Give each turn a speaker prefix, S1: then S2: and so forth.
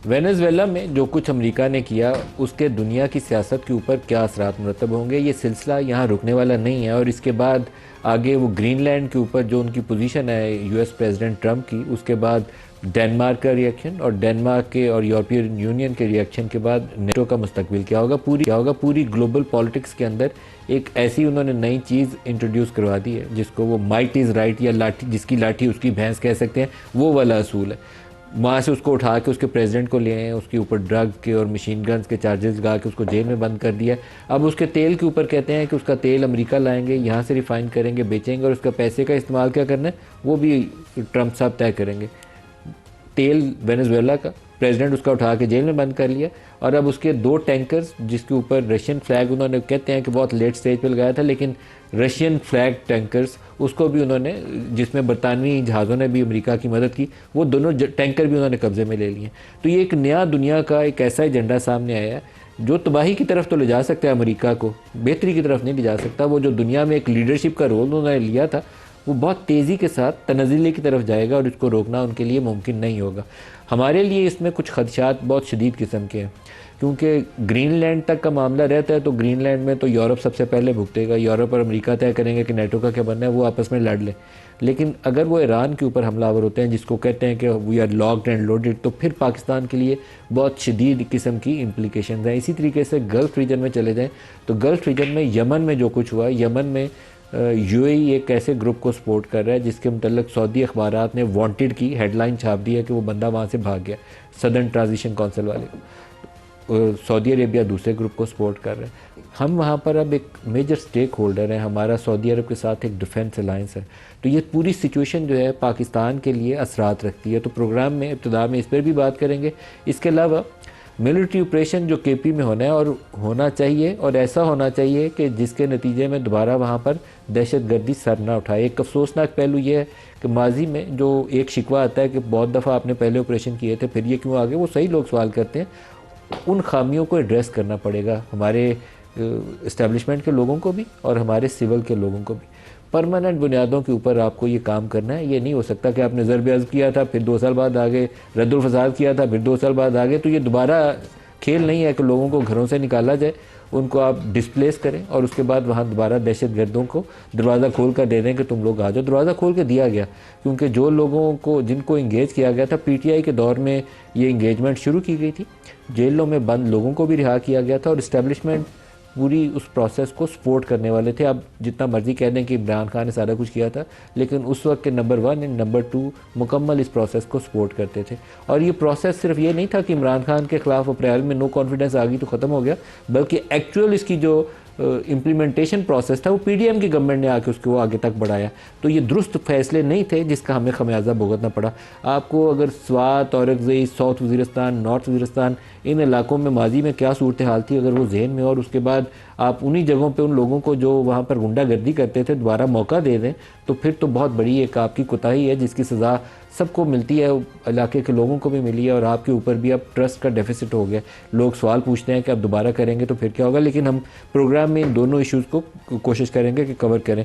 S1: Venezuela में जो कुछ अमेरिका ने किया उसके दुनिया की सियासत के ऊपर क्या असरात मुरतब होंगे, ये सिलसिला यहाँ रुकने वाला नहीं है। और इसके बाद आगे वो ग्रीनलैंड के ऊपर जो उनकी पोजीशन है यूएस प्रेसिडेंट ट्रंप की, उसके बाद डेनमार्क का रिएक्शन और डेनमार्क के और यूरोपियन यूनियन के रिएक्शन के बाद नेटो का मुस्तकबिल क्या होगा पूरी ग्लोबल पॉलिटिक्स के अंदर एक ऐसी उन्होंने नई चीज़ इंट्रोड्यूस करवा दी है जिसको वो माइट इज़ राइट या लाठी जिसकी लाठी उसकी भैंस कह सकते हैं, वो वाला असूल है। वहाँ से उसको उठा के उसके प्रेसिडेंट को ले आए, उसके ऊपर ड्रग के और मशीन गन्स के चार्जेस लगा के उसको जेल में बंद कर दिया। अब उसके तेल के ऊपर कहते हैं कि उसका तेल अमेरिका लाएंगे, यहाँ से रिफ़ाइन करेंगे, बेचेंगे और उसका पैसे का इस्तेमाल क्या करना है वो भी ट्रंप साहब तय करेंगे। तेल वेनेजुएला का प्रेसिडेंट उसका उठा के जेल में बंद कर लिया और अब उसके 2 टैंकर्स जिसके ऊपर रशियन फ्लैग उन्होंने कहते हैं कि बहुत लेट स्टेज पे लगाया था, लेकिन रशियन फ्लैग टैंकर्स उसको भी उन्होंने, जिसमें बरतानवी जहाज़ों ने भी अमेरिका की मदद की, वो दोनों टैंकर भी उन्होंने कब्जे में ले लिए। तो ये एक नया दुनिया का एक ऐसा एजेंडा सामने आया है जो तबाही की तरफ तो ले जा सकता है अमेरिका को, बेहतरी की तरफ नहीं ले जा सकता। वो जो दुनिया में एक लीडरशिप का रोल उन्होंने लिया था वो बहुत तेज़ी के साथ तनज़्ज़ुली की तरफ जाएगा और इसको रोकना उनके लिए मुमकिन नहीं होगा। हमारे लिए इसमें कुछ खदशात बहुत शदीद किस्म के हैं, क्योंकि ग्रीनलैंड तक का मामला रहता है तो ग्रीनलैंड में तो यूरोप सबसे पहले भुगतेगा। यूरोप और अमेरिका तय करेंगे कि नेटो का क्या बनना है, वो आपस में लड़ लें। लेकिन अगर वो ईरान के ऊपर हमलावर होते हैं जिसको कहते हैं कि we are locked and loaded, तो फिर पाकिस्तान के लिए बहुत शदीद किस्म की इम्प्लीकेशन हैं। इसी तरीके से गल्फ़ रीजन में चले जाएँ तो गल्फ़ रीजन में यमन में जो कुछ हुआ, यमन में यूएई एक ऐसे ग्रुप को सपोर्ट कर रहा है जिसके मतलब सऊदी अखबारात ने वांटेड की हेडलाइन छाप दी है कि वो बंदा वहाँ से भाग गया, सदर्न ट्रांजिशन काउंसिल वाले। सऊदी अरेबिया दूसरे ग्रुप को सपोर्ट कर रहे हैं। हम वहाँ पर अब एक मेजर स्टेक होल्डर हैं, हमारा सऊदी अरब के साथ एक डिफेंस अलायंस है। तो ये पूरी सिचुएशन जो है पाकिस्तान के लिए असरात रखती है। तो प्रोग्राम में इब्तिदा में इस पर भी बात करेंगे। इसके अलावा मिलिट्री ऑपरेशन जो केपी में होना है और होना चाहिए, और ऐसा होना चाहिए कि जिसके नतीजे में दोबारा वहाँ पर दहशतगर्दी सर ना उठाए। एक अफसोसनाक पहलू ये है कि माजी में जो एक शिकवा आता है कि बहुत दफ़ा आपने पहले ऑपरेशन किए थे फिर ये क्यों आगे, वो सही लोग सवाल करते हैं। उन खामियों को एड्रेस करना पड़ेगा हमारे इस्टेब्लिशमेंट के लोगों को भी और हमारे सिविल के लोगों को भी। परमानेंट बुनियादों के ऊपर आपको ये काम करना है। ये नहीं हो सकता कि आपने ज़रब अज़्ब किया था फिर 2 साल बाद आ गए, रद्दुल फसाद किया था फिर 2 साल बाद आ गए। तो ये दोबारा खेल नहीं है कि लोगों को घरों से निकाला जाए, उनको आप डिस्प्लेस करें और उसके बाद वहाँ दोबारा दहशत गर्दों को दरवाज़ा खोल कर दे दें कि तुम लोग आ जाओ। दरवाज़ा खोल के दिया गया क्योंकि जो लोगों को जिनको इंगेज किया गया था, पीटीआई के दौर में ये इंगेजमेंट शुरू की गई थी, जेलों में बंद लोगों को भी रिहा किया गया था और इस्टेब्लिशमेंट पूरी उस प्रोसेस को सपोर्ट करने वाले थे। आप जितना मर्जी कह दें कि इमरान खान ने सारा कुछ किया था, लेकिन उस वक्त के नंबर 1 एंड नंबर 2 मुकम्मल इस प्रोसेस को सपोर्ट करते थे। और ये प्रोसेस सिर्फ ये नहीं था कि इमरान खान के ख़िलाफ़ अप्रैल में नो कॉन्फिडेंस आ गई तो ख़त्म हो गया, बल्कि एक्चुअल इसकी जो इम्प्लीमेंटेशन प्रोसेस था वो पीडीएम की गवर्नमेंट ने आके उसको आगे तक बढ़ाया। तो ये दुरुस्त फैसले नहीं थे जिसका हमें खमियाजा भुगतना पड़ा। आपको अगर स्वात, औरंगज़ेब, साउथ वज़ीरिस्तान, नॉर्थ वज़ीरिस्तान, इन इलाकों में माजी में क्या सूरत हाल थी अगर वो जहन में, और उसके बाद आप उन्हीं जगहों पे उन लोगों को जो वहाँ पर गुंडागर्दी करते थे दोबारा मौका दे दें, तो फिर तो बहुत बड़ी एक आपकी कोताही है जिसकी सज़ा सबको मिलती है, इलाके के लोगों को भी मिली है और आपके ऊपर भी अब ट्रस्ट का डेफिसिट हो गया। लोग सवाल पूछते हैं कि अब दोबारा करेंगे तो फिर क्या होगा, लेकिन हम प्रोग्राम में इन दोनों इश्यूज़ को कोशिश करेंगे कि कवर करें।